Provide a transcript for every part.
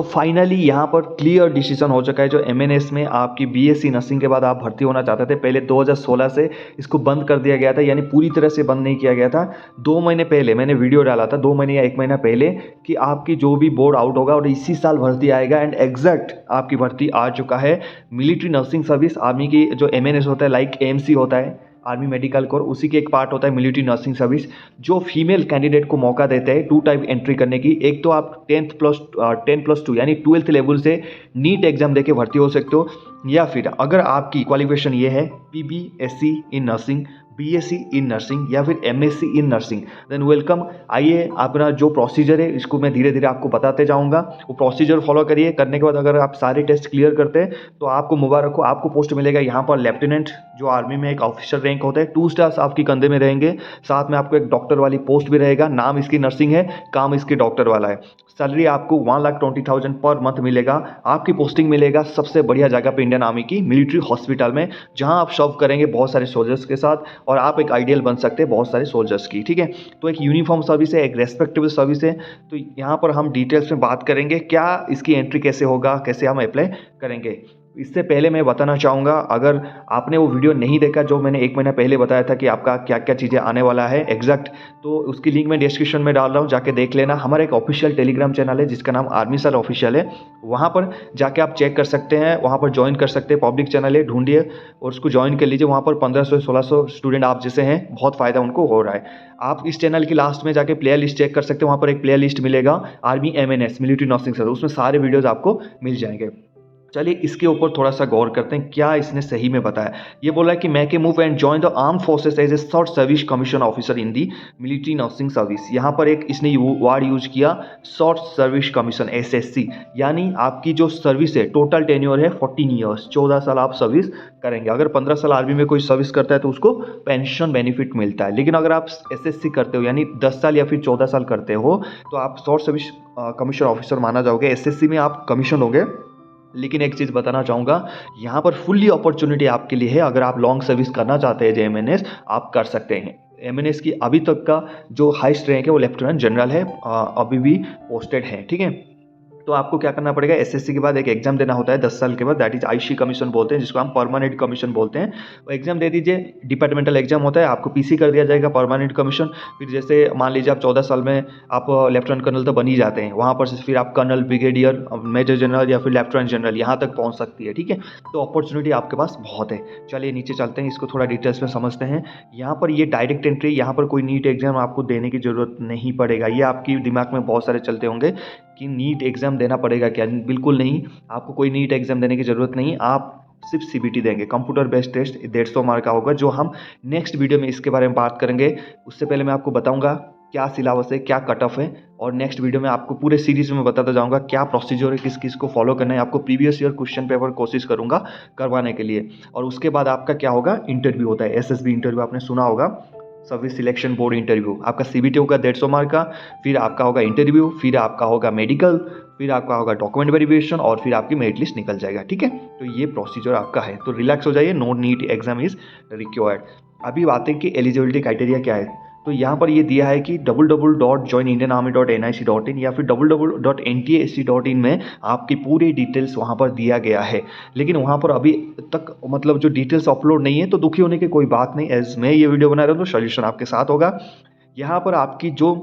तो फाइनली यहाँ पर क्लियर डिसीजन हो चुका है। जो एमएनएस में आपकी बीएससी नर्सिंग के बाद आप भर्ती होना चाहते थे, पहले 2016 से इसको बंद कर दिया गया था, यानी पूरी तरह से बंद नहीं किया गया था। 2 महीने पहले मैंने वीडियो डाला था, 2 महीने या 1 महीना पहले, कि आपकी जो भी बोर्ड आउट होगा और इसी साल भर्ती आएगा, एंड एग्जैक्ट आपकी भर्ती आ चुका है। मिलिट्री नर्सिंग सर्विस, आर्मी की जो एमएनएस होता है, लाइक एएमसी होता है, आर्मी मेडिकल कोर, उसी के एक पार्ट होता है मिलिट्री नर्सिंग सर्विस, जो फीमेल कैंडिडेट को मौका देते हैं 2 टाइप एंट्री करने की। एक तो आप 10+2 यानी 12th लेवल से नीट एग्जाम देके भर्ती हो सकते हो, या फिर अगर आपकी क्वालिफिकेशन ये है PBSC in nursing, BSc in nursing या फिर MSc in nursing, than welcome. आइए, अपना जो प्रोसीजर है इसको मैं धीरे धीरे आपको बताते जाऊंगा, वो प्रोसीजर फॉलो करिए। करने के बाद अगर आप सारे टेस्ट क्लियर करते हैं तो आपको मुबारक हो, आपको पोस्ट मिलेगा यहाँ पर लेफ्टिनेंट, जो आर्मी में एक ऑफिसर रैंक होता है। 2 स्टार्स आपकी कंधे में रहेंगे, साथ में आपको एक डॉक्टर वाली पोस्ट भी रहेगा। नाम इसकी नर्सिंग है, काम इसकी डॉक्टर वाला है। सैलरी आपको 1,20,000 पर मंथ मिलेगा। आपकी पोस्टिंग मिलेगा सबसे बढ़िया जगह पे, इंडियन आर्मी की मिलिट्री हॉस्पिटल में, जहां आप सर्व करेंगे बहुत सारे सोल्जर्स के साथ, और आप एक आइडियल बन सकते हैं बहुत सारे सोल्जर्स की। ठीक है, तो एक यूनिफॉर्म सर्विस है, एक रेस्पेक्टेबल सर्विस है। तो यहाँ पर हम डिटेल्स में बात करेंगे, क्या इसकी एंट्री कैसे होगा, कैसे हम अप्लाई करेंगे। इससे पहले मैं बताना चाहूँगा, अगर आपने वो वीडियो नहीं देखा जो मैंने 1 महीना पहले बताया था कि आपका क्या क्या चीज़ें आने वाला है एग्जैक्ट, तो उसकी लिंक मैं डिस्क्रिप्शन में डाल रहा हूँ, जाके देख लेना। हमारा एक ऑफिशियल टेलीग्राम चैनल है जिसका नाम आर्मी सर ऑफिशियल है, वहाँ पर जाके आप चेक कर सकते हैं, वहाँ पर ज्वाइन कर सकते हैं। पब्लिक चैनल है, ढूंढिए और उसको ज्वाइन कर लीजिए। वहाँ पर 1500-1600 स्टूडेंट आप जैसे हैं, बहुत फ़ायदा उनको हो रहा है। आप इस चैनल की लास्ट में जाके प्लेयर लिस्ट चेक कर सकते हैं, वहाँ पर एक प्लेयर लिस्ट मिलेगा army MNS military nursing service, उसमें सारे वीडियोज़ आपको मिल जाएंगे। चलिए इसके ऊपर थोड़ा सा गौर करते हैं, क्या इसने सही में बताया। ये बोला है कि make a move and join the arm forces as a short service commission officer in the military nursing service. यहाँ पर एक इसने वर्ड यूज किया, शॉर्ट सर्विस कमीशन, एसएससी, यानी आपकी जो सर्विस है, टोटल टेन्योर है 14 ईयर्स, 14 साल आप सर्विस करेंगे। अगर 15 साल आर्मी में कोई सर्विस करता है तो उसको पेंशन बेनिफिट मिलता है, लेकिन अगर आप एसएससी करते हो यानी 10 साल या फिर 14 साल करते हो तो आप शॉर्ट सर्विस कमीशन ऑफिसर माना जाओगे। एसएससी में आप कमीशन होगे। लेकिन एक चीज़ बताना चाहूँगा, यहाँ पर फुल्ली अपॉर्चुनिटी आपके लिए है। अगर आप लॉन्ग सर्विस करना चाहते हैं जेएमएनएस, आप कर सकते हैं। एमएनएस की अभी तक का जो हाईएस्ट रैंक है वो लेफ्टिनेंट जनरल है, अभी भी पोस्टेड है। ठीक है, तो आपको क्या करना पड़ेगा, एसएससी के बाद एक एग्जाम देना होता है 10 साल के बाद, दैट इज आईसी कमीशन बोलते हैं, जिसको हम परमानेंट कमीशन बोलते हैं। वो एग्जाम दे दीजिए, डिपार्टमेंटल एग्जाम होता है, आपको पीसी कर दिया जाएगा परमानेंट कमीशन। फिर जैसे मान लीजिए आप 14 साल में आप लेफ्टिनेंट कर्नल तो बन ही जाते हैं, वहाँ पर से फिर आप कर्नल, ब्रिगेडियर, मेजर जनरल या फिर लेफ्टिनेंट जनरल यहाँ तक पहुँच सकती है। ठीक है, तो अपॉर्चुनिटी आपके पास बहुत है। चलिए नीचे चलते हैं, इसको थोड़ा डिटेल्स में समझते हैं। यहाँ पर ये डायरेक्ट एंट्री, यहाँ पर कोई नीट एग्जाम आपको देने की जरूरत नहीं पड़ेगा। ये आपकी दिमाग में बहुत सारे चलते होंगे कि नीट एग्जाम देना पड़ेगा क्या, बिल्कुल नहीं, आपको कोई नीट एग्जाम देने की ज़रूरत नहीं। आप सिर्फ सीबीटी देंगे, कंप्यूटर बेस्ड टेस्ट, 150 मार्क का होगा, जो हम नेक्स्ट वीडियो में इसके बारे में बात करेंगे। उससे पहले मैं आपको बताऊंगा क्या सिलेबस है, क्या कट ऑफ है, और नेक्स्ट वीडियो में आपको पूरे सीरीज में बताता जाऊंगा क्या प्रोसीजर है, किस किस को फॉलो करना है। आपको प्रीवियस ईयर क्वेश्चन पेपर कोशिश करूंगा करवाने के लिए। और उसके बाद आपका क्या होगा, इंटरव्यू होता है, एसएसबी इंटरव्यू आपने सुना होगा, सर्विस सिलेक्शन बोर्ड इंटरव्यू। आपका सीबीटी होगा 150 मार्क का, फिर आपका होगा इंटरव्यू, फिर आपका होगा मेडिकल, फिर आपका होगा डॉक्यूमेंट वेरिफिकेशन, और फिर आपकी मेरिट लिस्ट निकल जाएगा। ठीक है, तो ये प्रोसीजर आपका है, तो रिलैक्स हो जाइए, no NEET exam is required. अभी बात है कि एलिजिबिलिटी क्राइटेरिया क्या है। तो यहाँ पर ये दिया है कि www.joinindianarmy.nic.in या फिर www.ntsc.in में आपकी पूरी डिटेल्स वहाँ पर दिया गया है। लेकिन वहाँ पर अभी तक मतलब जो डिटेल्स अपलोड नहीं है, तो दुखी होने की कोई बात नहीं। एज मैं ये वीडियो बना रहा हूँ तो सोल्यूशन आपके साथ होगा। यहाँ पर आपकी जो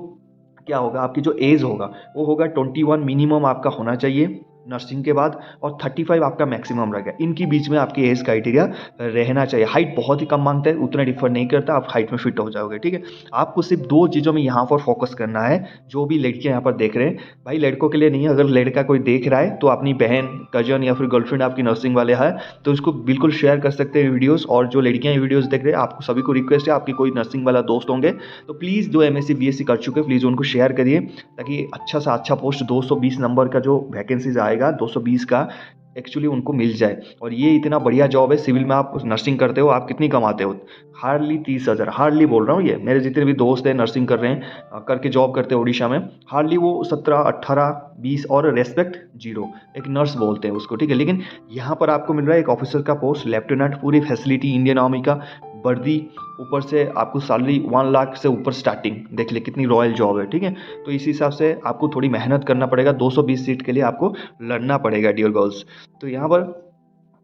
क्या होगा, आपकी जो एज होगा वो होगा 21 मिनिमम आपका होना चाहिए नर्सिंग के बाद, और 35 आपका मैक्सिमम रहेगा। इनके बीच में आपकी एज क्राइटेरिया रहना चाहिए। हाइट बहुत ही कम मांगता है, उतना डिफर नहीं करता, आप हाइट में फिट हो जाओगे। ठीक है, आपको सिर्फ 2 चीज़ों में यहाँ पर फोकस करना है। जो भी लड़कियाँ यहाँ पर देख रहे हैं, भाई लड़कों के लिए नहीं है, अगर लड़का कोई देख रहा है तो अपनी बहन, कजन या फिर गर्लफ्रेंड आपकी नर्सिंग वाले है तो उसको बिल्कुल शेयर कर सकते हैं वीडियोज़। और जो लड़कियाँ वीडियोज़ देख रहे हैं, आपको सभी को रिक्वेस्ट है, आपकी कोई नर्सिंग वाला दोस्त होंगे तो प्लीज़, जो एमएससी बीएससी कर चुके हैं, प्लीज़ उनको शेयर करिए, ताकि अच्छा सा अच्छा पोस्ट 220 नंबर का जो वैकेंसीज आएगा 220 का एक्चुअली उनको मिल जाए। और ये इतना बढ़िया जॉब है, सिविल में आप नर्सिंग करते हो, आप कितनी कमाते हो, हार्डली 30,000, हार्डली बोल रहा हूँ। ये मेरे जितने भी दोस्त हैं नर्सिंग कर रहे हैं, करके जॉब करते हैं उड़ीसा में, हार्डली वो 17, 18 20 और रेस्पेक्ट 0, एक नर्स बोलते हैं उसको, ठीक है। लेकिन यहाँ पर आपको मिल रहा है एक ऑफिसर का पोस्ट, लेफ्टिनेंट, पूरी फैसिलिटी इंडियन आर्मी का, वर्दी, ऊपर से आपको सैलरी 1 लाख से ऊपर स्टार्टिंग, देख ले कितनी रॉयल जॉब है, ठीक है। तो इस हिसाब से आपको थोड़ी मेहनत करना पड़ेगा, 220 सीट के लिए आपको लड़ना पड़ेगा डियर गर्ल्स। तो यहाँ पर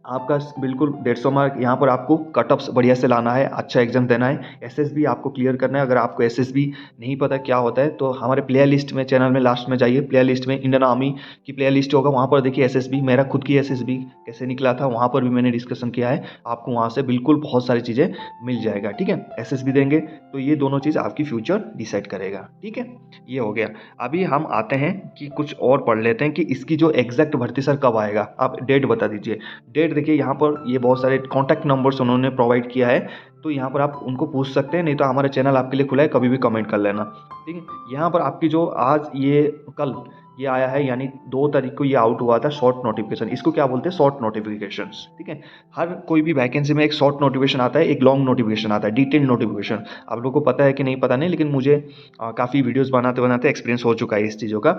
आपका बिल्कुल 150 मार्क, यहाँ पर आपको कटअप्स बढ़िया से लाना है, अच्छा एग्जाम देना है, एसएसबी आपको क्लियर करना है। अगर आपको एसएसबी नहीं पता क्या होता है तो हमारे प्लेयर लिस्ट में, चैनल में लास्ट में जाइए, प्लेयर लिस्ट में इंडियन आर्मी की प्लेयर लिस्ट होगा, वहाँ पर देखिए एसएसबी, मेरा खुद की एसएसबी कैसे निकला था वहाँ पर भी मैंने डिस्कशन किया है, आपको वहाँ से बिल्कुल बहुत सारी चीज़ें मिल जाएगा, ठीक है। एसएसबी देंगे तो ये दोनों चीज़ आपकी फ्यूचर डिसाइड करेगा, ठीक है। ये हो गया। अभी हम आते हैं कि कुछ और पढ़ लेते हैं कि इसकी जो एग्जैक्ट भर्ती सर कब आएगा, आप डेट बता दीजिए। डेट देखिए यहाँ पर ये बहुत सारे कॉन्टैक्ट नंबर्स उन्होंने प्रोवाइड किया है, तो यहाँ पर आप उनको पूछ सकते हैं, नहीं तो हमारा चैनल आपके लिए खुला है, कभी भी कमेंट कर लेना, ठीक है। यहाँ पर आपकी जो आज ये कल ये आया है, यानी 2 तारीख को ये आउट हुआ था शॉर्ट नोटिफिकेशन, इसको क्या बोलते हैं, शॉर्ट नोटिफिकेशंस, ठीक है। हर कोई भी वैकेंसी में एक शॉर्ट नोटिफिकेशन आता है, एक लॉन्ग नोटिफिकेशन आता है, डिटेल्ड नोटिफिकेशन। आप लोगों को पता है कि नहीं पता नहीं, लेकिन मुझे काफ़ी वीडियोस बनाते बनाते एक्सपीरियंस हो चुका है इस चीज़ों का।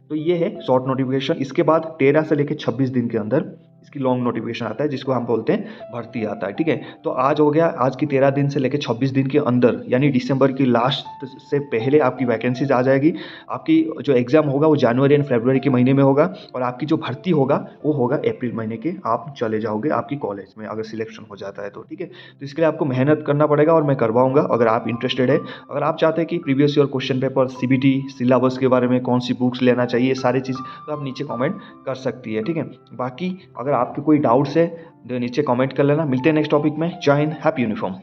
तो ये है शॉर्ट नोटिफिकेशन। इसके बाद 13 से लेकर 26 दिन के अंदर इसकी लॉन्ग नोटिफिकेशन आता है, जिसको हम बोलते हैं भर्ती आता है, ठीक है। तो आज हो गया, आज की 13 दिन से लेकर 26 दिन के अंदर, यानी दिसंबर की लास्ट से पहले आपकी वैकेंसीज आ जाएगी। आपकी जो एग्ज़ाम होगा वो जनवरी एंड फरवरी के महीने में होगा, और आपकी जो भर्ती होगा वो होगा अप्रैल महीने के, आप चले जाओगे आपकी कॉलेज में अगर सिलेक्शन हो जाता है तो, ठीक है। तो इसके लिए आपको मेहनत करना पड़ेगा और मैं करवाऊंगा अगर आप इंटरेस्टेड है। अगर आप चाहते हैं कि previous year question paper, CBT, syllabus के बारे में कौन सी बुक्स लेना चाहिए, सारी चीज़, तो आप नीचे कमेंट कर सकती है, ठीक है। बाकी अगर आपके कोई डाउट्स है तो नीचे कमेंट कर लेना। मिलते हैं नेक्स्ट टॉपिक में। जय हिंद, हैप्पी यूनिफॉर्म।